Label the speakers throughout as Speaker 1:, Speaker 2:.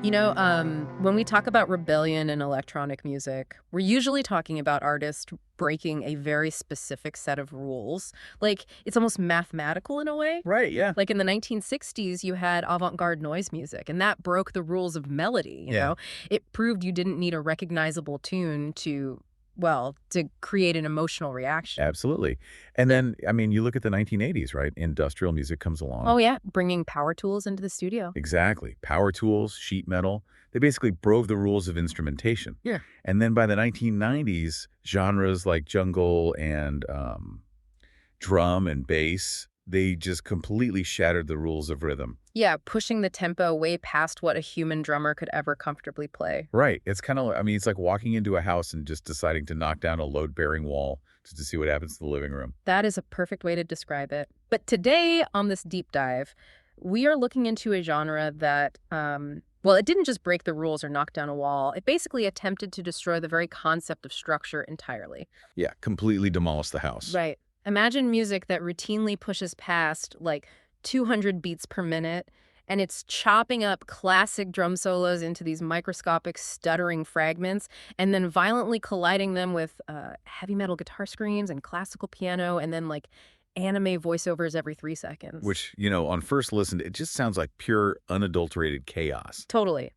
Speaker 1: When we talk about rebellion in electronic music, we're usually talking about artists breaking a very specific set of rules. Like, it's almost mathematical in a way.
Speaker 2: Right, yeah.
Speaker 1: Like in the 1960s, you had avant-garde noise music, and that broke the rules of melody, you
Speaker 2: Yeah.
Speaker 1: know? It proved you didn't need a recognizable tune to create an emotional reaction.
Speaker 2: Absolutely. And then, I mean, you look at the 1980s, right? Industrial music comes along.
Speaker 1: Oh, yeah, bringing power tools into the studio.
Speaker 2: Exactly. Power tools, sheet metal, they basically broke the rules of instrumentation.
Speaker 1: Yeah.
Speaker 2: And then by the 1990s, genres like jungle and drum and bass, they just completely shattered the rules of rhythm.
Speaker 1: Yeah, pushing the tempo way past what a human drummer could ever comfortably play.
Speaker 2: Right. It's kind of, I mean, it's like walking into a house and just deciding to knock down a load-bearing wall just to see what happens to the living room.
Speaker 1: That is a perfect way to describe it. But today on this deep dive, we are looking into a genre that, it didn't just break the rules or knock down a wall. It basically attempted to destroy the very concept of structure entirely.
Speaker 2: Yeah, completely demolished the house.
Speaker 1: Right. Imagine music that routinely pushes past like 200 beats per minute, and it's chopping up classic drum solos into these microscopic stuttering fragments and then violently colliding them with heavy metal guitar screams and classical piano and then like anime voiceovers every 3 seconds.
Speaker 2: Which, on first listen, it just sounds like pure, unadulterated chaos.
Speaker 1: Totally.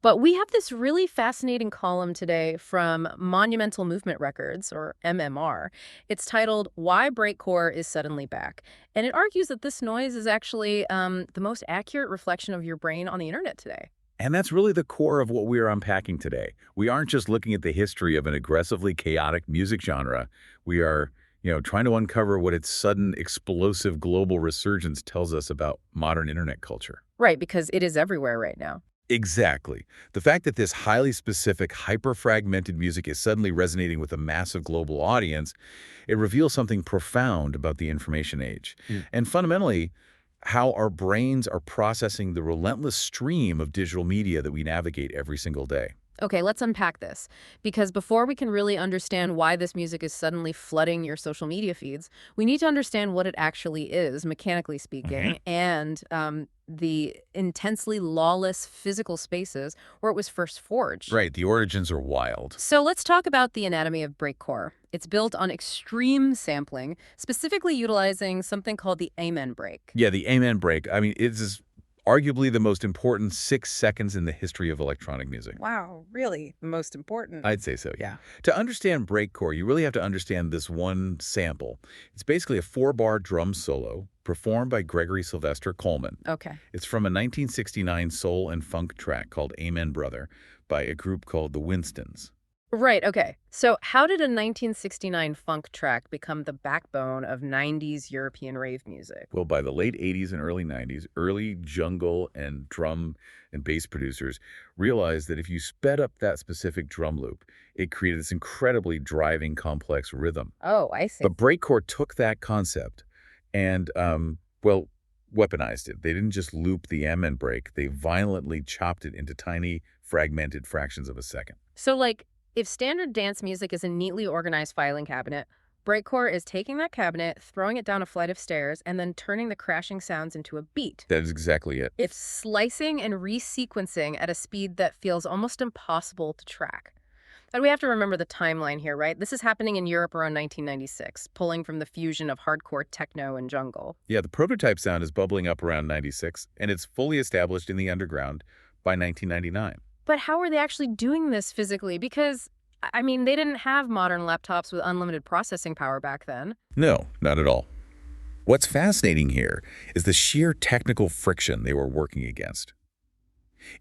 Speaker 1: But we have this really fascinating column today from Monumental Movement Records, or MMR. It's titled, Why Breakcore is Suddenly Back. And it argues that this noise is actually the most accurate reflection of your brain on the internet today.
Speaker 2: And that's really the core of what we are unpacking today. We aren't just looking at the history of an aggressively chaotic music genre. We are, trying to uncover what its sudden, explosive global resurgence tells us about modern internet culture.
Speaker 1: Right, because it is everywhere right now.
Speaker 2: Exactly. The fact that this highly specific, hyper-fragmented music is suddenly resonating with a massive global audience, it reveals something profound about the information age. And fundamentally, how our brains are processing the relentless stream of digital media that we navigate every single day.
Speaker 1: Okay, let's unpack this. Because before we can really understand why this music is suddenly flooding your social media feeds, we need to understand what it actually is, mechanically speaking, and the intensely lawless physical spaces where it was first forged.
Speaker 2: Right, the origins are wild.
Speaker 1: So let's talk about the anatomy of breakcore. It's built on extreme sampling, specifically utilizing something called the amen break.
Speaker 2: Yeah, the amen break. I mean, it's arguably the most important 6 seconds in the history of electronic music.
Speaker 1: Wow, really? The most important?
Speaker 2: I'd say so, yeah. To understand breakcore, you really have to understand this one sample. It's basically a 4-bar drum solo performed by Gregory Sylvester Coleman.
Speaker 1: Okay.
Speaker 2: It's from a 1969 soul and funk track called Amen Brother by a group called the Winstons.
Speaker 1: Right, okay. So how did a 1969 funk track become the backbone of 90s European rave music?
Speaker 2: Well, by the late 80s and early 90s, early jungle and drum and bass producers realized that if you sped up that specific drum loop, it created this incredibly driving, complex rhythm.
Speaker 1: Oh, I see.
Speaker 2: But breakcore took that concept and, weaponized it. They didn't just loop the amen break. They violently chopped it into tiny, fragmented fractions of a second.
Speaker 1: So, like, if standard dance music is a neatly organized filing cabinet, breakcore is taking that cabinet, throwing it down a flight of stairs, and then turning the crashing sounds into a beat.
Speaker 2: That is exactly it.
Speaker 1: It's slicing and resequencing at a speed that feels almost impossible to track. And we have to remember the timeline here, right? This is happening in Europe around 1996, pulling from the fusion of hardcore techno and jungle.
Speaker 2: Yeah, the prototype sound is bubbling up around 96, and it's fully established in the underground by 1999.
Speaker 1: But how are they actually doing this physically? Because, I mean, they didn't have modern laptops with unlimited processing power back then.
Speaker 2: No, not at all. What's fascinating here is the sheer technical friction they were working against.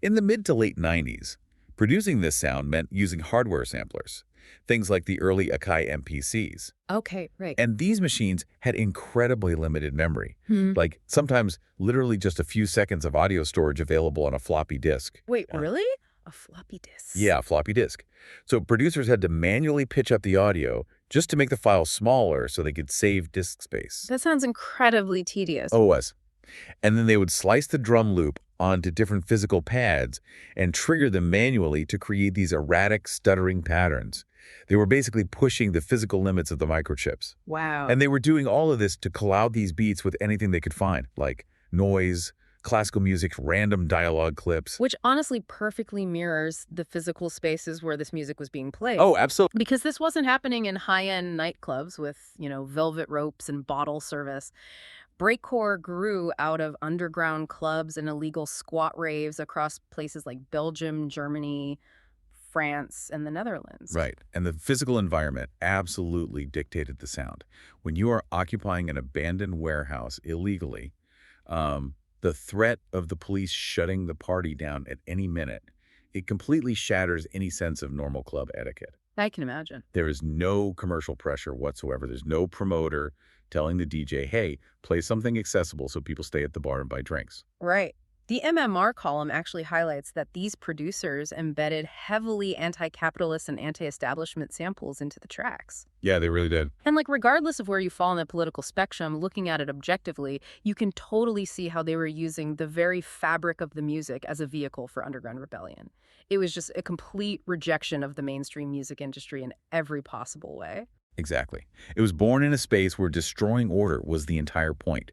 Speaker 2: In the mid to late 90s, producing this sound meant using hardware samplers, things like the early Akai MPCs.
Speaker 1: Okay, right.
Speaker 2: And these machines had incredibly limited memory, like sometimes literally just a few seconds of audio storage available on a floppy disk.
Speaker 1: Wait, really? A floppy disk?
Speaker 2: Yeah, a floppy disk. So producers had to manually pitch up the audio just to make the file smaller so they could save disk space.
Speaker 1: That sounds incredibly tedious.
Speaker 2: Oh, it was. And then they would slice the drum loop onto different physical pads and trigger them manually to create these erratic, stuttering patterns. They were basically pushing the physical limits of the microchips.
Speaker 1: Wow.
Speaker 2: And they were doing all of this to cloud these beats with anything they could find, like noise, classical music, random dialogue clips.
Speaker 1: Which honestly perfectly mirrors the physical spaces where this music was being played.
Speaker 2: Oh, absolutely.
Speaker 1: Because this wasn't happening in high-end nightclubs with, velvet ropes and bottle service. Breakcore grew out of underground clubs and illegal squat raves across places like Belgium, Germany, France, and the Netherlands.
Speaker 2: Right. And the physical environment absolutely dictated the sound. When you are occupying an abandoned warehouse illegally, the threat of the police shutting the party down at any minute, it completely shatters any sense of normal club etiquette.
Speaker 1: I can imagine.
Speaker 2: There is no commercial pressure whatsoever. There's no promoter telling the DJ, hey, play something accessible so people stay at the bar and buy drinks.
Speaker 1: Right. The MMR column actually highlights that these producers embedded heavily anti-capitalist and anti-establishment samples into the tracks.
Speaker 2: Yeah, they really did.
Speaker 1: And regardless of where you fall in the political spectrum, looking at it objectively, you can totally see how they were using the very fabric of the music as a vehicle for underground rebellion. It was just a complete rejection of the mainstream music industry in every possible way.
Speaker 2: Exactly. It was born in a space where destroying order was the entire point.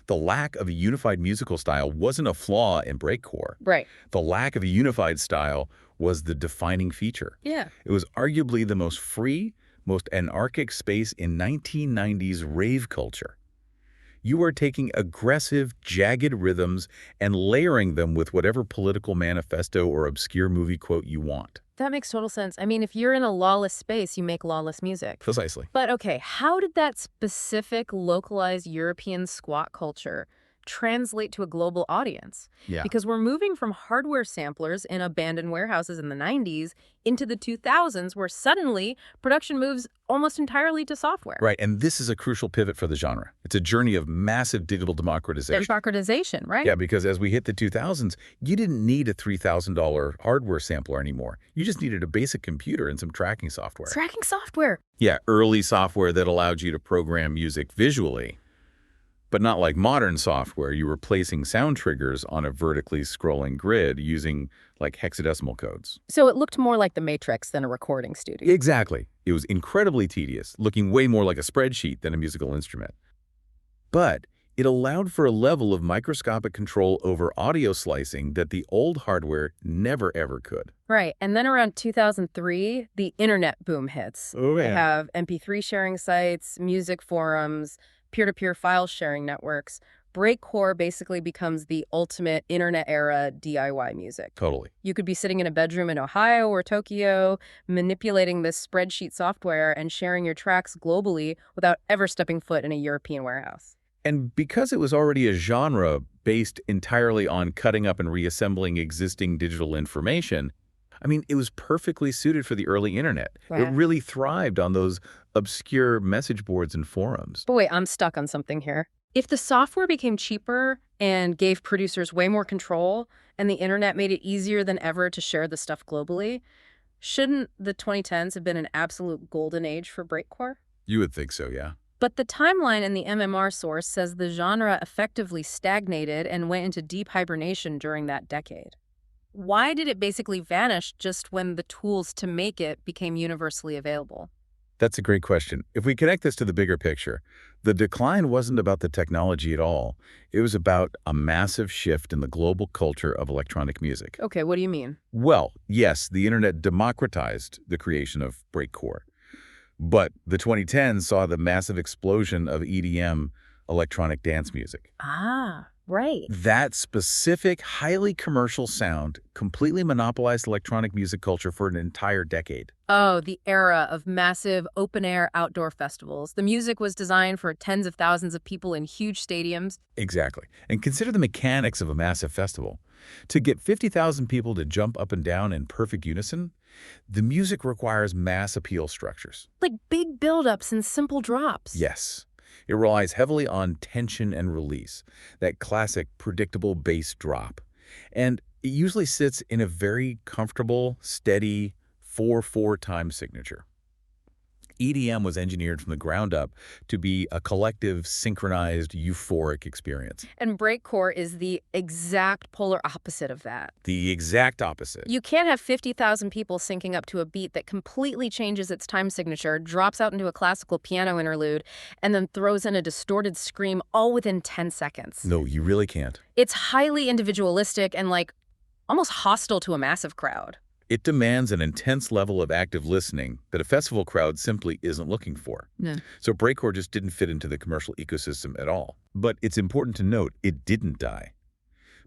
Speaker 2: The lack of a unified musical style wasn't a flaw in breakcore.
Speaker 1: Right.
Speaker 2: The lack of a unified style was the defining feature.
Speaker 1: Yeah.
Speaker 2: It was arguably the most free, most anarchic space in 1990s rave culture. You are taking aggressive, jagged rhythms and layering them with whatever political manifesto or obscure movie quote you want.
Speaker 1: That makes total sense. I mean, if you're in a lawless space, you make lawless music.
Speaker 2: Precisely.
Speaker 1: But okay, how did that specific localized European squat culture translate to a global audience?
Speaker 2: Yeah.
Speaker 1: Because we're moving from hardware samplers in abandoned warehouses in the 90s into the 2000s, where suddenly production moves almost entirely to software.
Speaker 2: Right, and this is a crucial pivot for the genre. It's a journey of massive digital democratization.
Speaker 1: Democratization, right?
Speaker 2: Yeah, because as we hit the 2000s, you didn't need a $3,000 hardware sampler anymore. You just needed a basic computer and some tracking software.
Speaker 1: Tracking software.
Speaker 2: Yeah, early software that allowed you to program music visually. But not like modern software. You were placing sound triggers on a vertically scrolling grid using like hexadecimal codes.
Speaker 1: So it looked more like the Matrix than a recording studio.
Speaker 2: Exactly. It was incredibly tedious, looking way more like a spreadsheet than a musical instrument. But it allowed for a level of microscopic control over audio slicing that the old hardware never ever could.
Speaker 1: Right. And then around 2003, the internet boom hits.
Speaker 2: Oh,
Speaker 1: They
Speaker 2: yeah.
Speaker 1: have MP3 sharing sites, music forums, peer-to-peer file sharing networks. Breakcore basically becomes the ultimate internet-era DIY music.
Speaker 2: Totally.
Speaker 1: You could be sitting in a bedroom in Ohio or Tokyo, manipulating this spreadsheet software and sharing your tracks globally without ever stepping foot in a European warehouse.
Speaker 2: And because it was already a genre based entirely on cutting up and reassembling existing digital information, I mean, it was perfectly suited for the early internet.
Speaker 1: Right.
Speaker 2: It really thrived on those obscure message boards and forums.
Speaker 1: But wait, I'm stuck on something here. If the software became cheaper and gave producers way more control, and the internet made it easier than ever to share the stuff globally, shouldn't the 2010s have been an absolute golden age for breakcore?
Speaker 2: You would think so, yeah.
Speaker 1: But the timeline in the MMR source says the genre effectively stagnated and went into deep hibernation during that decade. Why did it basically vanish just when the tools to make it became universally available?
Speaker 2: That's a great question. If we connect this to the bigger picture, the decline wasn't about the technology at all. It was about a massive shift in the global culture of electronic music.
Speaker 1: Okay, what do you mean?
Speaker 2: Well, yes, the internet democratized the creation of breakcore. But the 2010s saw the massive explosion of EDM, electronic dance music.
Speaker 1: Ah, right.
Speaker 2: That specific, highly commercial sound completely monopolized electronic music culture for an entire decade.
Speaker 1: Oh, the era of massive open-air outdoor festivals. The music was designed for tens of thousands of people in huge stadiums.
Speaker 2: Exactly. And consider the mechanics of a massive festival. To get 50,000 people to jump up and down in perfect unison, the music requires mass appeal structures.
Speaker 1: Like big buildups and simple drops.
Speaker 2: Yes. It relies heavily on tension and release, that classic predictable bass drop. And it usually sits in a very comfortable, steady 4/4 time signature. EDM was engineered from the ground up to be a collective, synchronized, euphoric experience.
Speaker 1: And breakcore is the exact polar opposite of that.
Speaker 2: The exact opposite.
Speaker 1: You can't have 50,000 people syncing up to a beat that completely changes its time signature, drops out into a classical piano interlude, and then throws in a distorted scream all within 10 seconds.
Speaker 2: No, you really can't.
Speaker 1: It's highly individualistic and, like, almost hostile to a massive crowd.
Speaker 2: It demands an intense level of active listening that a festival crowd simply isn't looking for.
Speaker 1: No.
Speaker 2: So breakcore just didn't fit into the commercial ecosystem at all. But it's important to note it didn't die.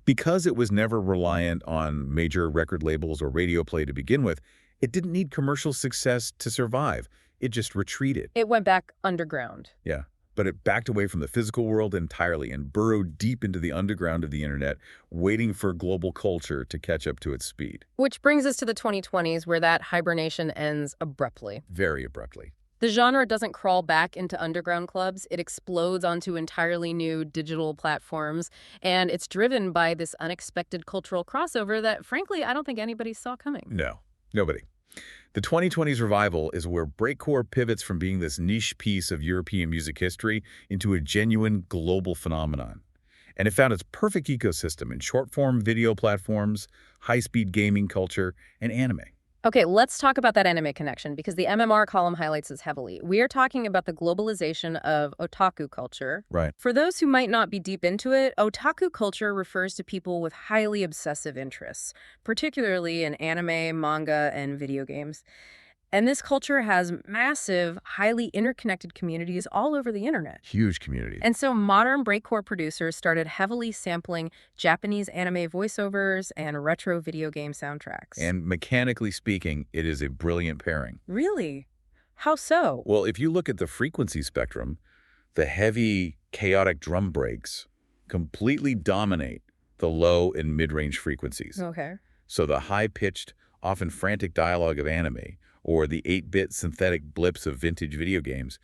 Speaker 2: Because it was never reliant on major record labels or radio play to begin with, it didn't need commercial success to survive. It just retreated.
Speaker 1: It went back underground.
Speaker 2: Yeah. But it backed away from the physical world entirely and burrowed deep into the underground of the internet, waiting for global culture to catch up to its speed.
Speaker 1: Which brings us to the 2020s, where that hibernation ends abruptly.
Speaker 2: Very abruptly.
Speaker 1: The genre doesn't crawl back into underground clubs. It explodes onto entirely new digital platforms, and it's driven by this unexpected cultural crossover that, frankly, I don't think anybody saw coming.
Speaker 2: No, nobody. The 2020s revival is where breakcore pivots from being this niche piece of European music history into a genuine global phenomenon. And it found its perfect ecosystem in short-form video platforms, high-speed gaming culture, and anime.
Speaker 1: Okay, let's talk about that anime connection, because the MMR column highlights this heavily. We are talking about the globalization of otaku culture.
Speaker 2: Right.
Speaker 1: For those who might not be deep into it, otaku culture refers to people with highly obsessive interests, particularly in anime, manga, and video games. And this culture has massive, highly interconnected communities all over the internet.
Speaker 2: Huge community.
Speaker 1: And so modern breakcore producers started heavily sampling Japanese anime voiceovers and retro video game soundtracks.
Speaker 2: And mechanically speaking, it is a brilliant pairing.
Speaker 1: Really? How so?
Speaker 2: Well, if you look at the frequency spectrum, the heavy, chaotic drum breaks completely dominate the low and mid-range frequencies.
Speaker 1: Okay.
Speaker 2: So the high-pitched, often frantic dialogue of anime, or the 8-bit synthetic blips of vintage video games,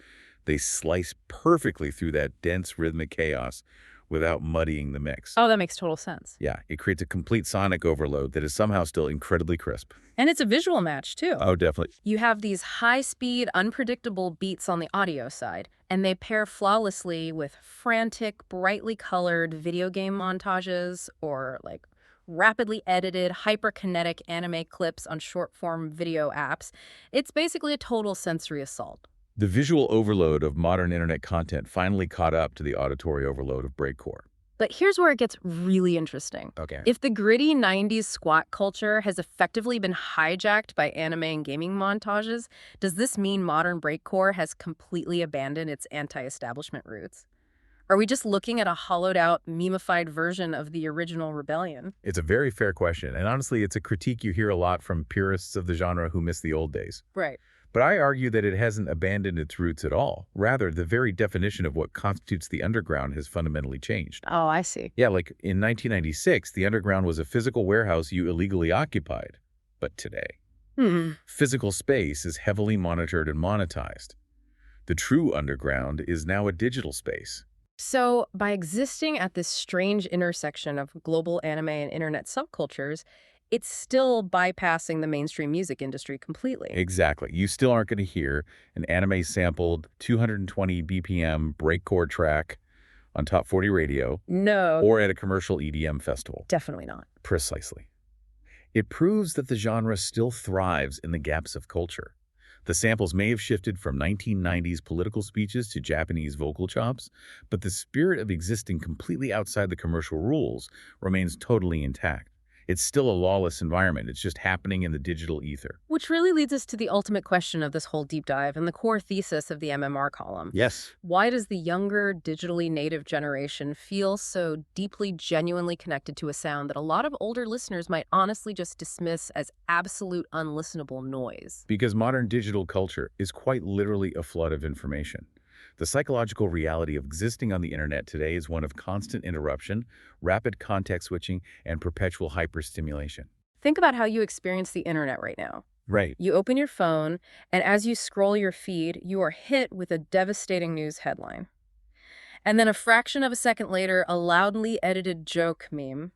Speaker 2: they slice perfectly through that dense rhythmic chaos without muddying the mix.
Speaker 1: Oh, that makes total sense.
Speaker 2: Yeah, it creates a complete sonic overload that is somehow still incredibly crisp.
Speaker 1: And it's a visual match, too.
Speaker 2: Oh, definitely.
Speaker 1: You have these high-speed, unpredictable beats on the audio side, and they pair flawlessly with frantic, brightly colored video game montages or, like, rapidly edited, hyperkinetic anime clips on short-form video apps. It's basically a total sensory assault.
Speaker 2: The visual overload of modern internet content finally caught up to the auditory overload of breakcore.
Speaker 1: But here's where it gets really interesting.
Speaker 2: Okay.
Speaker 1: If the gritty 90s squat culture has effectively been hijacked by anime and gaming montages, does this mean modern breakcore has completely abandoned its anti-establishment roots? Are we just looking at a hollowed-out, memified version of the original rebellion?
Speaker 2: It's a very fair question, and honestly, it's a critique you hear a lot from purists of the genre who miss the old days.
Speaker 1: Right.
Speaker 2: But I argue that it hasn't abandoned its roots at all. Rather, the very definition of what constitutes the underground has fundamentally changed.
Speaker 1: Oh, I see.
Speaker 2: Yeah, like in 1996, the underground was a physical warehouse you illegally occupied. But today, physical space is heavily monitored and monetized. The true underground is now a digital space.
Speaker 1: So, by existing at this strange intersection of global anime and internet subcultures, it's still bypassing the mainstream music industry completely.
Speaker 2: Exactly. You still aren't going to hear an anime-sampled 220 BPM breakcore track on Top 40 radio
Speaker 1: No,
Speaker 2: or at a commercial EDM festival.
Speaker 1: definitely not.
Speaker 2: Precisely. It proves that the genre still thrives in the gaps of culture. The samples may have shifted from 1990s political speeches to Japanese vocal chops, but the spirit of existing completely outside the commercial rules remains totally intact. It's still a lawless environment. It's just happening in the digital ether.
Speaker 1: Which really leads us to the ultimate question of this whole deep dive and the core thesis of the MMR column.
Speaker 2: Yes.
Speaker 1: Why does the younger, digitally native generation feel so deeply, genuinely connected to a sound that a lot of older listeners might honestly just dismiss as absolute unlistenable noise?
Speaker 2: Because modern digital culture is quite literally a flood of information. The psychological reality of existing on the internet today is one of constant interruption, rapid context switching, and perpetual hyperstimulation.
Speaker 1: Think about how you experience the internet right now.
Speaker 2: Right.
Speaker 1: You open your phone, and as you scroll your feed, you are hit with a devastating news headline. And then a fraction of a second later, a loudly edited joke meme,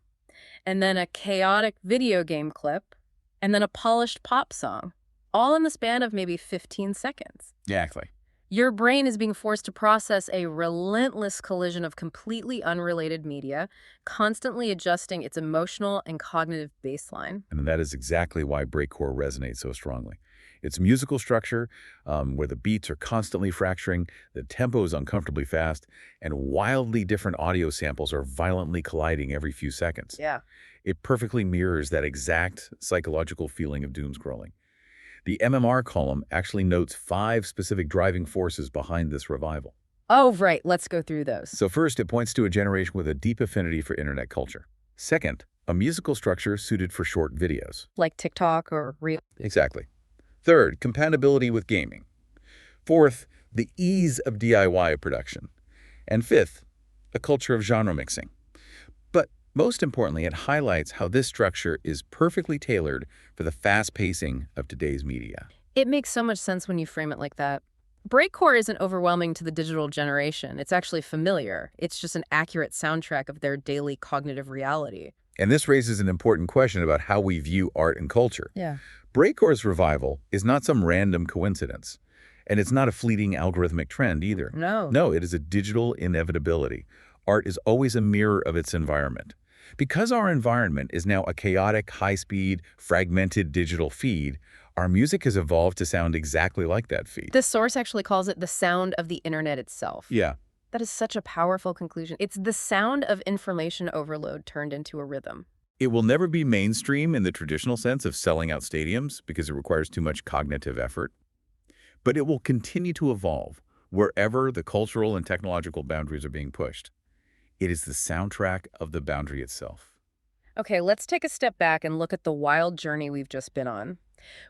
Speaker 1: and then a chaotic video game clip, and then a polished pop song, all in the span of maybe 15 seconds.
Speaker 2: Exactly.
Speaker 1: Your brain is being forced to process a relentless collision of completely unrelated media, constantly adjusting its emotional and cognitive baseline.
Speaker 2: And that is exactly why breakcore resonates so strongly. Its musical structure, where the beats are constantly fracturing, the tempo is uncomfortably fast, and wildly different audio samples are violently colliding every few seconds.
Speaker 1: Yeah.
Speaker 2: It perfectly mirrors that exact psychological feeling of doom scrolling. The MMR column actually notes 5 specific driving forces behind this revival.
Speaker 1: Oh, right. Let's go through those.
Speaker 2: So first, it points to a generation with a deep affinity for internet culture. Second, a musical structure suited for short videos.
Speaker 1: Like TikTok or Reel.
Speaker 2: Exactly. Third, compatibility with gaming. Fourth, the ease of DIY production. And fifth, a culture of genre mixing. But most importantly, it highlights how this structure is perfectly tailored for the fast pacing of today's media.
Speaker 1: It makes so much sense when you frame it like that. Breakcore isn't overwhelming to the digital generation. It's actually familiar. It's just an accurate soundtrack of their daily cognitive reality.
Speaker 2: And this raises an important question about how we view art and culture.
Speaker 1: Yeah.
Speaker 2: Breakcore's revival is not some random coincidence, and it's not a fleeting algorithmic trend either.
Speaker 1: No.
Speaker 2: No, it is a digital inevitability. Art is always a mirror of its environment. Because our environment is now a chaotic, high-speed, fragmented digital feed, our music has evolved to sound exactly like that feed.
Speaker 1: The source actually calls it the sound of the internet itself.
Speaker 2: Yeah.
Speaker 1: That is such a powerful conclusion. It's the sound of information overload turned into a rhythm.
Speaker 2: It will never be mainstream in the traditional sense of selling out stadiums because it requires too much cognitive effort. But it will continue to evolve wherever the cultural and technological boundaries are being pushed. It is the soundtrack of the boundary itself.
Speaker 1: Okay, let's take a step back and look at the wild journey we've just been on.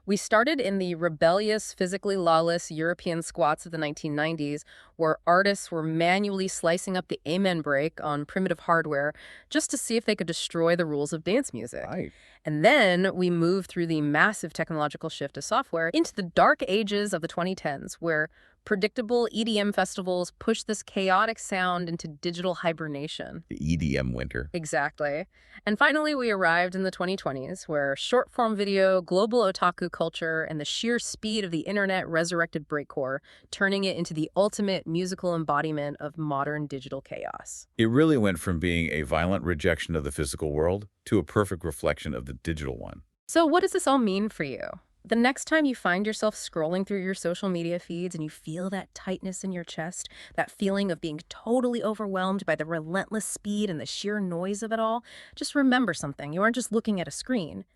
Speaker 1: We started in the rebellious, physically lawless European squats of the 1990s, where artists were manually slicing up the amen break on primitive hardware just to see if they could destroy the rules of dance music.
Speaker 2: Right.
Speaker 1: And then we moved through the massive technological shift to software into the dark ages of the 2010s, where predictable EDM festivals pushed this chaotic sound into digital hibernation.
Speaker 2: The EDM winter.
Speaker 1: Exactly. And finally, we arrived in the 2020s, where short-form video, global otaku culture, and the sheer speed of the internet resurrected breakcore, turning it into the ultimate musical embodiment of modern digital chaos.
Speaker 2: It really went from being a violent rejection of the physical world to a perfect reflection of the digital one.
Speaker 1: So what does this all mean for you? The next time you find yourself scrolling through your social media feeds and you feel that tightness in your chest, that feeling of being totally overwhelmed by the relentless speed and the sheer noise of it all, just remember something. You aren't just looking at a screen.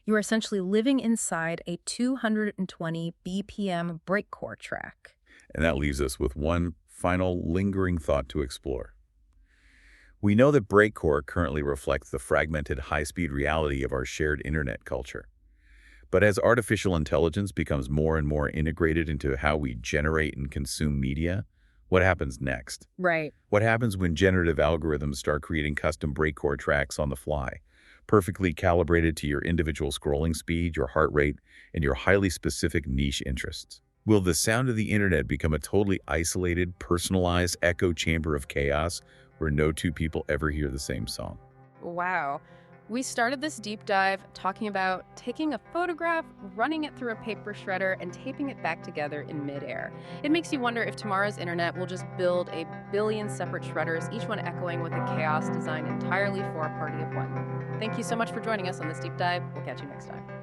Speaker 1: You are essentially living inside a 220 BPM breakcore track.
Speaker 2: And that leaves us with one final lingering thought to explore. We know that breakcore currently reflects the fragmented high-speed reality of our shared internet culture. But as artificial intelligence becomes more and more integrated into how we generate and consume media, what happens next?
Speaker 1: Right.
Speaker 2: What happens when generative algorithms start creating custom breakcore tracks on the fly, perfectly calibrated to your individual scrolling speed, your heart rate, and your highly specific niche interests? Will the sound of the internet become a totally isolated, personalized echo chamber of chaos where no two people ever hear the same song?
Speaker 1: Wow. We started this deep dive talking about taking a photograph, running it through a paper shredder, and taping it back together in midair. It makes you wonder if tomorrow's internet will just build a billion separate shredders, each one echoing with a chaos designed entirely for a party of one. Thank you so much for joining us on this deep dive. We'll catch you next time.